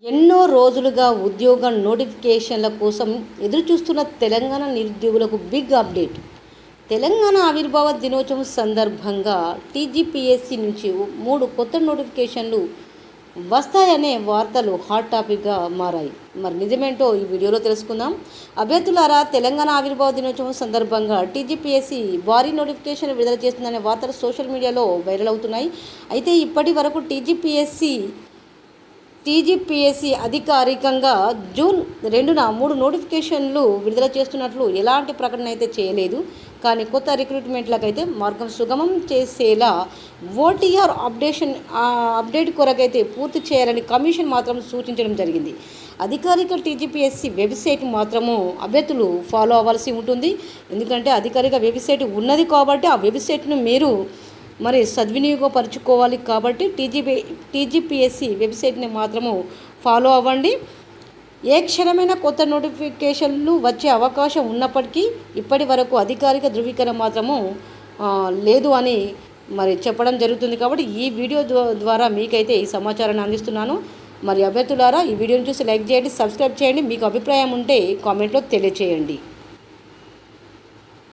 ఎన్నో రోజులుగా ఉద్యోగ నోటిఫికేషన్ల కోసం ఎదురుచూస్తున్న తెలంగాణ నిరుద్యోగులకు బిగ్ అప్డేట్. తెలంగాణ ఆవిర్భావ దినోత్సవం సందర్భంగా టీజీపీఎస్సీ నుంచి 3 కొత్త నోటిఫికేషన్లు వస్తాయనే వార్తలు హాట్ టాపిక్గా మారాయి. మరి నిజమేంటో ఈ వీడియోలో తెలుసుకుందాం. అభ్యర్థులారా, తెలంగాణ ఆవిర్భావ దినోత్సవం సందర్భంగా టీజీపీఎస్సీ భారీ నోటిఫికేషన్ విడుదల చేస్తుందనే వార్తలు సోషల్ మీడియాలో వైరల్ అవుతున్నాయి. అయితే ఇప్పటి వరకు టీజీపీఎస్సీ అధికారికంగా జూన్ 2న 3 నోటిఫికేషన్లు విడుదల చేస్తున్నట్లు ఎలాంటి ప్రకటన అయితే చేయలేదు. కానీ కొత్త రిక్రూట్మెంట్లకైతే మార్గం సుగమం చేసేలా ఓటీఆర్ అప్డేట్ కొరకైతే పూర్తి చేయాలని కమిషన్ మాత్రం సూచించడం జరిగింది. అధికారిక టీజీపీఎస్సీ వెబ్సైట్ మాత్రము అభ్యర్థులు ఫాలో అవ్వాల్సి ఉంటుంది. ఎందుకంటే అధికారిక వెబ్సైట్ ఉన్నది కాబట్టి ఆ వెబ్సైట్ను మీరు సద్వినియోగపరచుకోవాలి. కాబట్టి టీజీపీఎస్సీ వెబ్సైట్ని మాత్రము ఫాలో అవ్వండి. ఏ క్షణమైన కొత్త నోటిఫికేషన్లు వచ్చే అవకాశం ఉన్నప్పటికీ ఇప్పటి వరకు అధికారిక ధృవీకరణ మాత్రము లేదు అని చెప్పడం జరుగుతుంది. కాబట్టి ఈ వీడియో ద్వారా మీకైతే ఈ సమాచారాన్ని అందిస్తున్నాను. అభ్యర్థులారా, ఈ వీడియోని చూసి లైక్ చేయండి, సబ్స్క్రైబ్ చేయండి. మీకు అభిప్రాయం ఉంటే కామెంట్లో తెలియచేయండి.